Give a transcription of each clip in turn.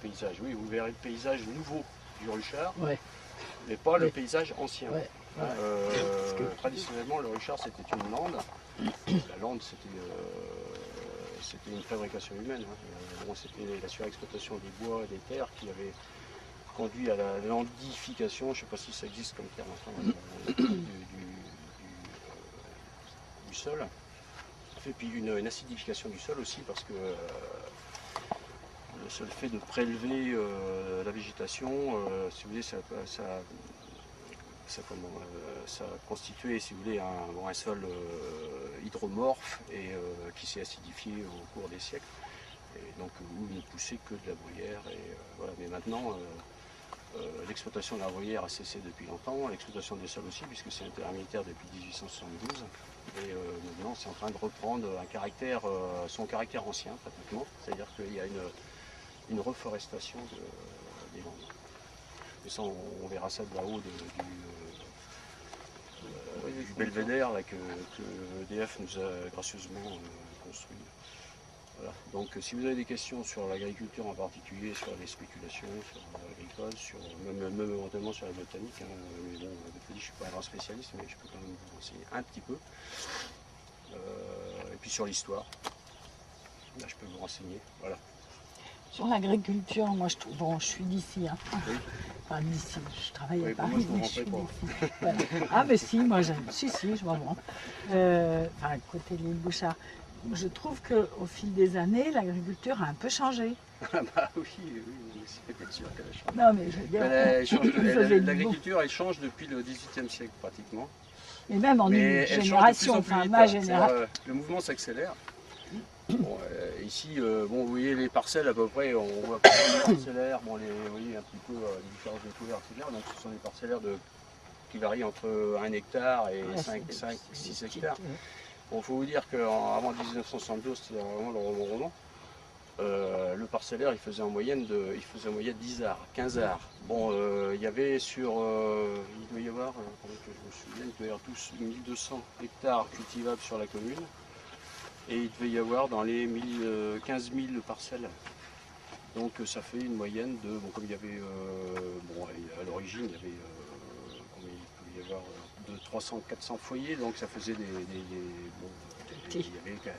paysage. Oui, vous verrez le paysage nouveau du Ruchard, Ouais. mais pas le paysage ancien. Ouais. Traditionnellement, le Ruchard, c'était une lande. La lande, c'était une fabrication humaine. Bon, c'était la surexploitation des bois et des terres qui avait conduit à la landification, je ne sais pas si ça existe comme terme, enfin, du sol. Et puis une acidification du sol aussi, parce que le seul fait de prélever la végétation, si vous voulez, ça constituait, si vous voulez, un sol hydromorphe et qui s'est acidifié au cours des siècles. Et donc où il ne poussait que de la bruyère. Voilà. Mais maintenant, l'exploitation de la bruyère a cessé depuis longtemps, l'exploitation des sols aussi, puisque c'est intermédiaire depuis 1872. Et maintenant, c'est en train de reprendre son caractère ancien, pratiquement. C'est-à-dire qu'il y a une reforestation des landes. Et ça, on verra ça de là-haut du belvédère là, que EDF nous a gracieusement construit. Voilà. Donc si vous avez des questions sur l'agriculture en particulier, sur les spéculations, sur l'agricole, même éventuellement sur la botanique, hein, mais bon, je ne suis pas un grand spécialiste, mais je peux quand même vous enseigner un petit peu. Et puis sur l'histoire, là je peux vous renseigner. Voilà. Sur l'agriculture, moi je trouve, bon, je suis d'ici, hein. Oui. Enfin d'ici, je travaille à Moi, Paris, je mais ne je suis pas. d'ici. Voilà. Ah mais si, moi j'aime, si, je m'en rends. Enfin, côté de l'île Bouchard. Je trouve qu'au fil des années, l'agriculture a un peu changé. Ah bah oui, c'est bien sûr qu'elle a changé. Non mais je veux dire, L'agriculture, elle change depuis le XVIIIe siècle pratiquement. mais même en Mais une génération, enfin ma génération. Le mouvement s'accélère. Bon, ici, bon, vous voyez les parcelles à peu près, on voit pas les parcellaires, bon, vous voyez un petit peu les différences de couverture, donc ce sont des parcellaires qui varient entre 1 hectare et 5-6 hectares. Bon, il faut vous dire qu'avant 1972, c'était vraiment le roman. Le parcellaire, il faisait en moyenne 10 arts, 15 arts. Bon, il y avait il doit y avoir, que je me souvienne, il doit y avoir tous 1200 hectares cultivables sur la commune. Et il devait y avoir dans les 15 000 parcelles. Donc ça fait une moyenne de, bon, comme il y avait, à l'origine, il y avait, il pouvait y avoir de 300-400 foyers, donc ça faisait il y avait,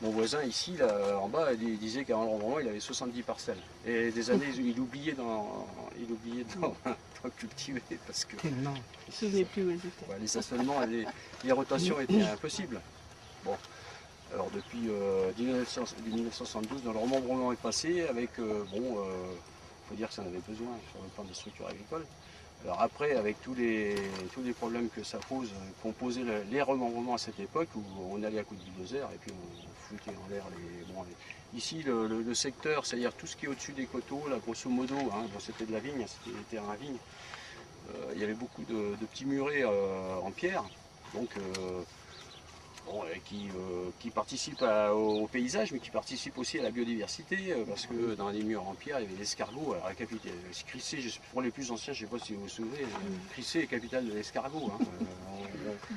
mon voisin ici, là, en bas, il disait qu'à un moment, il avait 70 parcelles. Et des années, il oubliait d'en cultiver parce que Il ne se souvenait plus où ils étaient. les assolements, les rotations étaient impossibles. Bon. Alors depuis 1972, dans le roman est passé avec, il faut dire que ça en avait besoin sur le plan des structures agricoles. Alors après, avec tous les problèmes que ça pose, qu'ont posé les remembrements à cette époque, où on allait à coup de bulldozer et puis on foutait en l'air Ici, le secteur, c'est-à-dire tout ce qui est au-dessus des coteaux, là, grosso modo, hein, bon, c'était de la vigne, c'était des terrains à vigne. Il y avait beaucoup de petits murets en pierre, donc qui participent au paysage, mais qui participent aussi à la biodiversité, parce que dans les murs en pierre, il y avait l'escargot. Alors la capitale, Crissé, pour les plus anciens, je ne sais pas si vous vous souvenez, Crissé est capitale de l'escargot. Hein.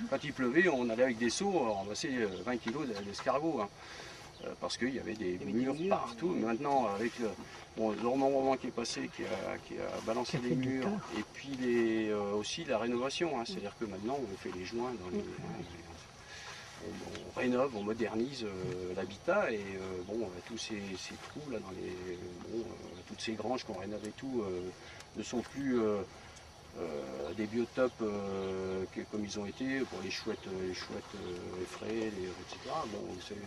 Quand il pleuvait, on allait avec des seaux ramasser 20 kg d'escargot. Hein. Parce qu'il y avait des murs partout. Maintenant, avec le remembrement qui est passé, qui a balancé les murs, et puis aussi la rénovation. Hein. C'est-à-dire que maintenant, on fait les joints dans les... On rénove, on modernise l'habitat et tous ces trous là toutes ces granges qu'on rénove et tout ne sont plus des biotopes comme ils ont été pour les chouettes effraies, etc. Bon, vous savez,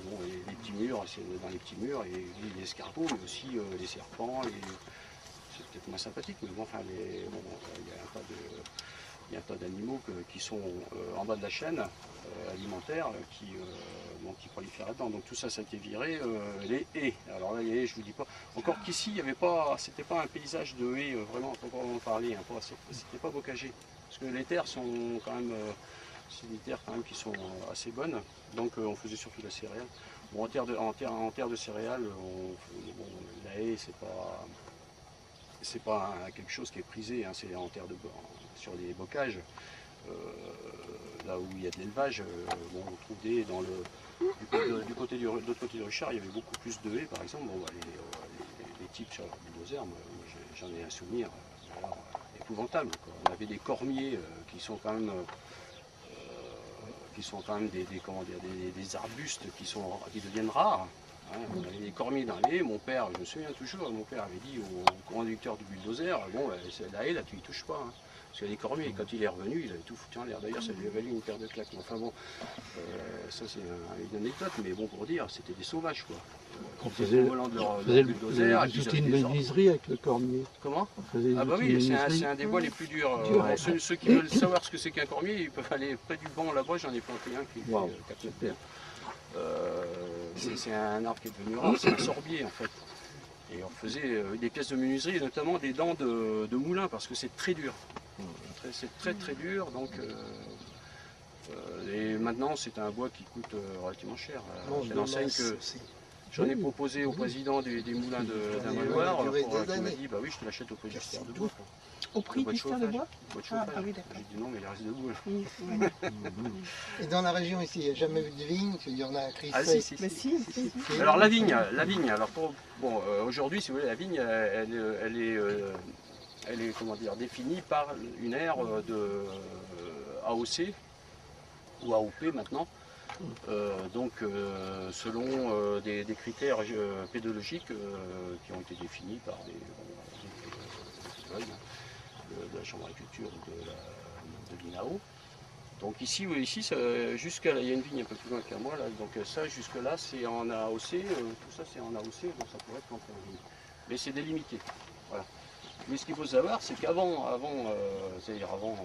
les petits murs, c'est dans les petits murs et les escargots, mais aussi les serpents. C'est peut-être moins sympathique, mais bon, enfin, il y a un tas d'animaux qui sont en bas de la chaîne alimentaire qui prolifèrent là-dedans. Donc tout ça, ça a été viré. Les haies. Alors là, les haies, je vous dis pas. Encore qu'ici, c'était pas un paysage de haies vraiment, on peut en parler. Hein, c'était pas bocagé. Parce que les terres sont quand même, c'est des terres quand même qui sont assez bonnes. Donc on faisait surtout de la céréale. Bon, en terre de céréales, la haie, c'est pas quelque chose qui est prisé. Hein, c'est en terre sur des bocages. Là où il y a de l'élevage, on trouve des dans l'autre côté du Ruchard, il y avait beaucoup plus de haies par exemple. Les types sur leur bulldozer, moi, j'en ai un souvenir alors, épouvantable, quoi. On avait des cormiers qui sont quand même comment dire, des arbustes qui deviennent rares. Hein. On avait des cormiers dans l'haie. Mon père, je me souviens toujours, mon père avait dit au conducteur du bulldozer, bon, la haie là, tu y touches pas. Hein. Parce qu'il y a des cormiers, et quand il est revenu, il avait tout foutu en l'air. D'ailleurs, ça lui a valu une paire de claques. Enfin bon, ça c'est une anecdote, mais bon, pour dire, c'était des sauvages, quoi. On faisait une menuiserie avec le cormier. Comment? Ah bah oui, c'est un des bois les plus durs. Ceux qui veulent savoir ce que c'est qu'un cormier, ils peuvent aller près du banc là-bas. J'en ai planté un qui fait 4 mètres. C'est un arbre qui est devenu rare, c'est un sorbier en fait. Et on faisait des pièces de menuiserie, et notamment des dents de moulin, parce que c'est très dur. C'est très très dur, donc... et maintenant, c'est un bois qui coûte relativement cher. C'est l'enseigne que j'en ai proposé au président des moulins d'Amonoir. Il m'a dit, bah oui, je te l'achète au prix d'Esther de bois. Au prix d'Esther de bois? Ah oui, d'accord. J'ai dit non, mais il reste debout. Oui, Et dans la région ici, il n'y a jamais eu de vigne, il y en a à Crissay. Ah si. Alors la vigne, alors bon, aujourd'hui, si vous voulez, la vigne, elle est comment dire, définie par une aire de AOC ou AOP maintenant, donc selon des critères pédologiques qui ont été définis par des de la Chambre d'agriculture ou de l'INAO. Donc ici, jusqu'à là, il y a une vigne un peu plus loin qu'à moi, là, donc ça jusque-là c'est en AOC, tout ça c'est en AOC, donc ça pourrait être planté en vigne. Mais c'est délimité. Voilà. Mais ce qu'il faut savoir, c'est qu'avant, c'est-à-dire avant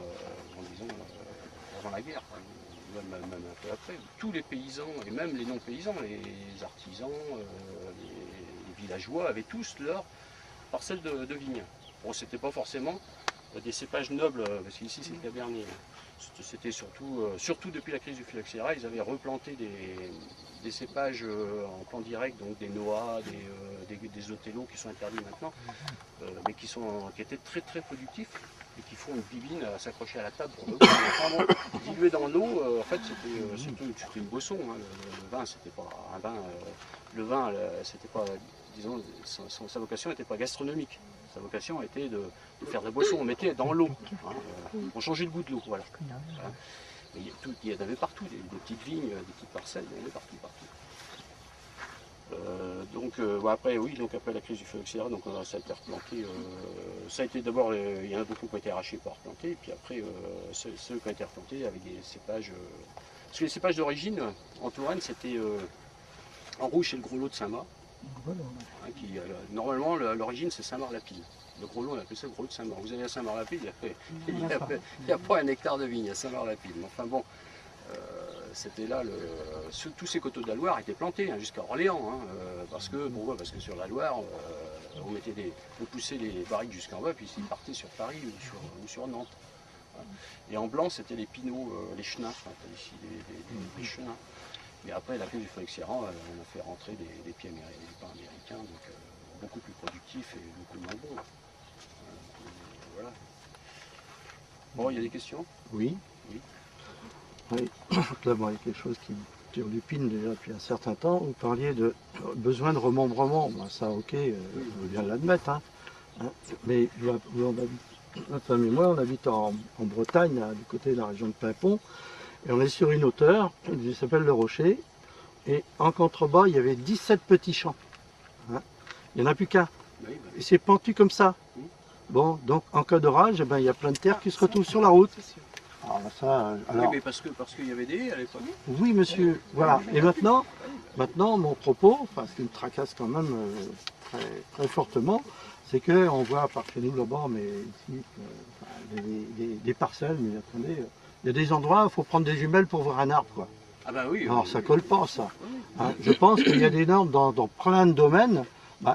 la guerre, même un peu après, tous les paysans, et même les non-paysans, les artisans, les villageois, avaient tous leur parcelle de vignes. Bon, c'était pas forcément des cépages nobles, parce qu'ici c'est Cabernet. C'était surtout depuis la crise du phylloxéra, ils avaient replanté des cépages en plan direct, donc des Noah, des Otello qui sont interdits maintenant, mais qui étaient très très productifs et qui font une bibine à s'accrocher à la table pour le boire. Enfin, bon, dilué dans l'eau, en fait c'était une boisson. Hein. Le vin, c'était pas un vin. Le vin, c'était pas, disons, sa vocation n'était pas gastronomique. Sa vocation était de faire de la boisson. On mettait dans l'eau. Hein, on changeait le goût de l'eau. Voilà. Il y en avait partout, des petites vignes, des petites parcelles, il y en avait partout. Après, oui, donc après la crise du phylloxéra, donc ça a été replanté. Ça a été d'abord, il y en a beaucoup qui ont été arrachés pour replanter, et puis après ceux qui ont été replantés avec des cépages. Parce que les cépages d'origine en Touraine, c'était en rouge, c'est le gros lot de Saint-Marc. Hein, normalement, l'origine c'est Saint-Marc-la-Pile. Le gros lot, on appelle ça le gros lot de Saint-Marc. Vous allez à Saint-Marc-la-Pile, il n'y a pas un hectare de vigne à Saint-Marc-la-Pile. Enfin bon. C'était là, tous ces coteaux de la Loire étaient plantés hein, jusqu'à Orléans, hein, parce que sur la Loire, on poussait les barriques jusqu'en bas, puis ils partaient sur Paris ou sur Nantes. Hein. Et en blanc, c'était les pinots, les chenins, ici les chenins. Mais après, la crise du phylloxéra, on a fait rentrer des pins américains, donc beaucoup plus productifs et beaucoup moins bons. Voilà. Bon, il y a des questions? Oui. Oui, d'abord il y a quelque chose qui me turlupine déjà depuis un certain temps. Vous parliez de besoin de remembrement. Ben, ça, ok, je veux bien l'admettre. Hein. Mais ma femme et moi, on habite en Bretagne, là, du côté de la région de Paimpont. Et on est sur une hauteur qui s'appelle le Rocher. Et en contrebas, il y avait 17 petits champs. Hein. Il n'y en a plus qu'un. Et c'est pentu comme ça. Bon, donc en cas d'orage, il y a plein de terre qui se retrouve sur la route. Alors, oui, mais parce qu'il y avait des haies à l'époque. Oui, monsieur. Voilà. Et maintenant, mon propos, ce qui me tracasse quand même très, très fortement, c'est qu'on voit par chez nous là-bas, mais ici, des parcelles, mais attendez, il y a des endroits où il faut prendre des jumelles pour voir un arbre, quoi. Ah ben oui. Alors ça colle pas, ça. Hein, je pense qu'il y a des normes dans plein de domaines.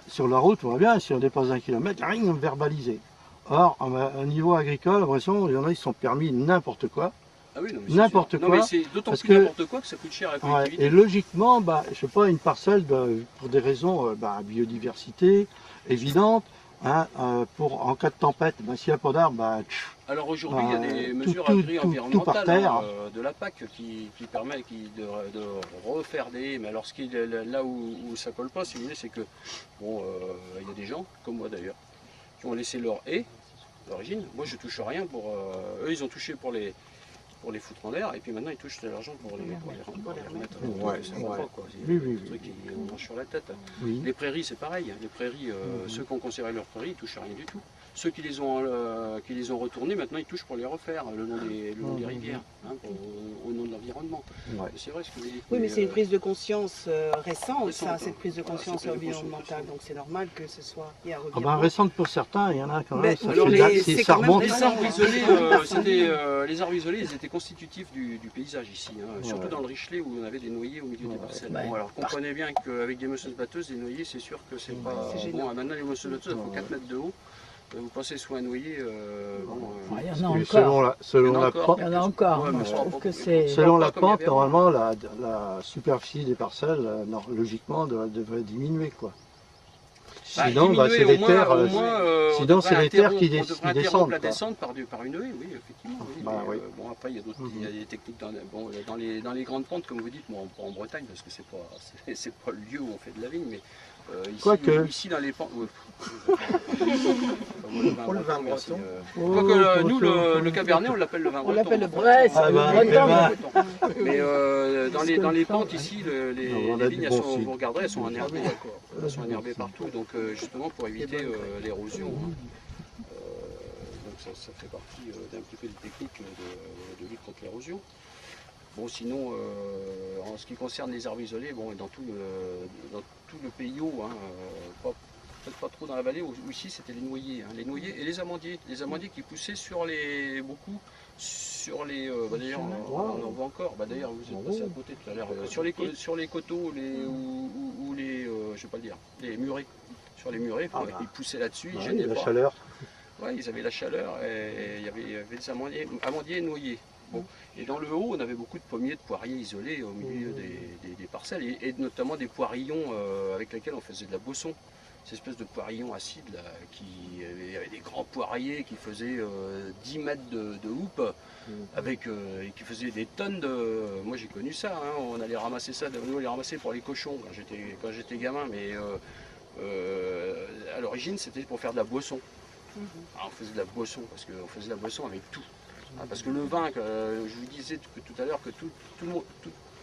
Sur la route, on voit bien, si on dépasse 1 kilomètre, rien verbalisé. Or, au niveau agricole, l'impression, il y en a, ils sont permis n'importe quoi. Ah oui, non, mais n'importe quoi. Non, mais c'est d'autant plus n'importe quoi que ça coûte cher à la collectivité. Et logiquement, je sais pas, une parcelle, pour des raisons biodiversité évidentes, hein, en cas de tempête, ben, s'il n'y a pas d'arbres, ben, Alors aujourd'hui, il y a des mesures tout agri-environnementales par terre. De la PAC qui permet de refaire des haies. Mais alors là où ça colle pas, si vous voulez, c'est que bon, il y a des gens, comme moi d'ailleurs, qui ont laissé leur haie d'origine. Moi je touche rien pour. Eux ils ont touché pour les foutre en l'air et puis maintenant ils touchent de l'argent pour les remettre. Ouais, Ça va ouais. pas, quoi. Oui, C'est oui, un truc qui on mange sur la tête. Oui. Les prairies c'est pareil. Les prairies, ceux qui ont conservé leurs prairies, ils touchent à rien du tout. Ceux qui les ont retournées, maintenant ils touchent pour les refaire le long des rivières, hein, au nom de l'environnement. Ouais. C'est vrai ce que vous dites. Oui, mais c'est une prise de conscience récente, Récente, ça, hein. cette prise de conscience Ouais, c'est une prise de environnementale. conscience. Donc c'est normal que ce soit. Il y a un Ah ben, revirement. récente pour certains, il y en a quand même. Mais Ça, alors, c'est ça quand même remonte. Les arbres isolés, les arbres isolés, ils étaient constitutifs du paysage ici, hein, surtout Ouais. dans le Richelet où on avait des noyers au milieu des parcelles. Ouais. Bon, alors comprenez bien qu'avec des moissonneuses batteuses, les noyers, c'est sûr que c'est pas c'est bon. gênant. Maintenant, les moissonneuses batteuses, elles font 4 mètres de haut. Vous passez sous un noyer, Il y en a Et encore. selon Il y en a la encore. pente, Il y en a encore. Ouais, mais Je ça trouve va que pas- c'est. selon la pas comme il y pente, avait avant. normalement, la superficie des parcelles, logiquement, devrait diminuer, quoi. Bah, Sinon, diminuer, c'est les terres. on sinon, devrait c'est les terres qui interrompre- on devrait descendent, interrompre la quoi. descente par une haie, oui, effectivement. Oui, Bah, mais, oui. bon, après, il y a d'autres, il y a des techniques dans les grandes pentes, comme vous dites, bon, pas en Bretagne, parce que c'est pas le lieu où on fait de la vigne, mais Quoique. ici dans les pentes. Pour le vin breton. Quoique nous, le cabernet, on l'appelle le vin breton. On l'appelle le Ouais, c'est Ah, le bah, breton. Mais dans les pentes ici, On les a vignes, du elles bon sont, cidre. vous regarderez, elles sont enherbées. Elles sont enherbées partout, donc justement pour éviter l'érosion. Hein. Donc ça fait partie d'un petit peu des techniques de lutte contre l'érosion. Bon, sinon, en ce qui concerne les arbres isolés, bon, dans tout le pays haut, hein, peut-être pas trop dans la vallée, où ici c'était les noyers, hein, les noyers et les amandiers qui poussaient sur les d'ailleurs on en voit encore, d'ailleurs vous êtes passé à côté tout à l'heure, sur les coteaux, ou les, je vais pas le dire, les murets, sur les murets, ils poussaient là-dessus, ils gênaient la pas. chaleur. Ouais, ils avaient la chaleur et il y avait des amandiers et noyers. Bon. Et dans le haut, on avait beaucoup de pommiers, de poiriers isolés au milieu des parcelles, et notamment des poirillons avec lesquels on faisait de la boisson. Ces espèces de poirillons acides, là, il y avait des grands poiriers qui faisaient 10 mètres de houppe, et qui faisaient des tonnes de... Moi j'ai connu ça, hein, on allait ramasser ça, nous on les ramassait pour les cochons quand j'étais gamin, mais à l'origine c'était pour faire de la boisson. Alors, on faisait de la boisson, parce qu'on faisait de la boisson avec tout. Ah, parce que le vin, je vous disais tout à l'heure que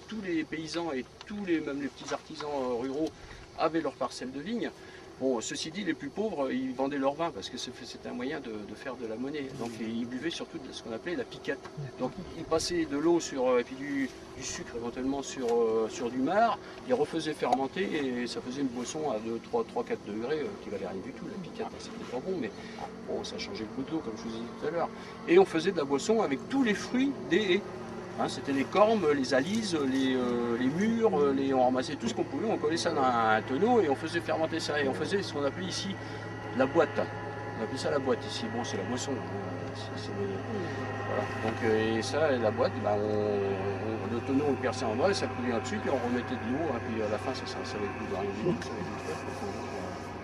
tous les paysans et même les petits artisans ruraux avaient leurs parcelles de vignes. Bon, ceci dit, les plus pauvres, ils vendaient leur vin parce que c'était un moyen de faire de la monnaie. Donc ils buvaient surtout de ce qu'on appelait la piquette. Donc ils passaient de l'eau et puis du sucre éventuellement sur du marc, ils refaisaient fermenter et ça faisait une boisson à 3-4 degrés qui valait rien du tout. La piquette, c'était pas bon, mais bon, ça changeait le goût de l'eau comme je vous ai dit tout à l'heure. Et on faisait de la boisson avec tous les fruits des haies. Hein, c'était les cormes, les alises, les mûres, on ramassait tout ce qu'on pouvait, on collait ça dans un tonneau et on faisait fermenter ça. Et on faisait ce qu'on appelait ici la boîte. On appelait ça la boîte ici. Bon, c'est la boisson. Voilà. Donc, et ça, la boîte, le tonneau on le perçait en bas, ça coulait là-dessus, puis on remettait de l'eau, hein, puis à la fin ça avait le goût de rien du tout, ça avait le goût de faire.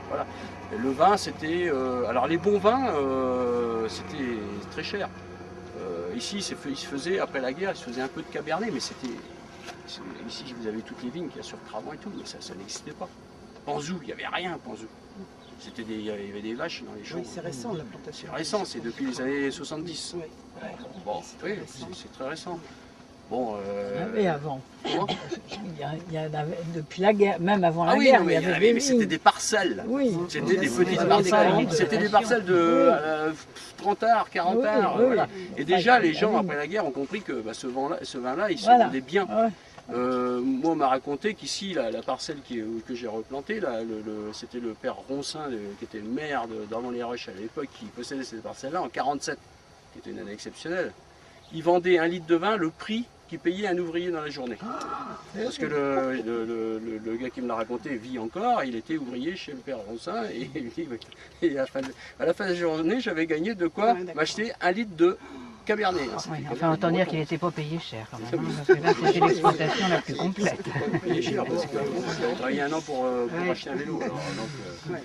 Voilà. Et le vin, c'était. Alors les bons vins, c'était très cher. Ici, il se faisait, après la guerre, il se faisait un peu de cabernet, mais c'était... Ici, vous avez toutes les vignes qu'il y a sur Cravant et tout, mais ça n'existait pas. Panzou, il n'y avait rien à Panzou. Il y avait des vaches dans les champs. Oui, c'est récent la plantation. C'est récent, c'est depuis les années 70. Oui. Bon, oui, c'est très récent. Bon, Et avant. comment Il y en avait, depuis la guerre, même avant la Ah oui, guerre, non, mais il y avait des mais c'était vignes. des parcelles. Oui. C'était des Oui, petites oui, parcelles. oui, C'était des parcelles de 30 arts, 40 Oui, arts. oui. Voilà. Et déjà, les gens, Oui. après la guerre, ont compris que ce vin-là, il se Voilà. vendait bien. Ouais. Moi, on m'a raconté qu'ici, la parcelle que j'ai replantée, c'était le père Roncin, qui était le maire d'Armand-les-Roches à l'époque, qui possédait cette parcelle-là en 47, qui était une année exceptionnelle. Il vendait 1 litre de vin le prix qu'il payait un ouvrier dans la journée. Parce que le gars qui me l'a raconté vit encore, il était ouvrier chez le père Roncin, et il dit, et à la fin de la journée, j'avais gagné de quoi m'acheter 1 litre de Cabernet. Oui, enfin, autant dire qu'il n'était pas payé cher quand même, hein, parce que là, c'était l'exploitation la plus complète. Payé cher parce que j'avais travaillé 1 an pour acheter un vélo. Alors, donc,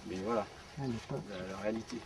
mais voilà. Elle est pas- la réalité.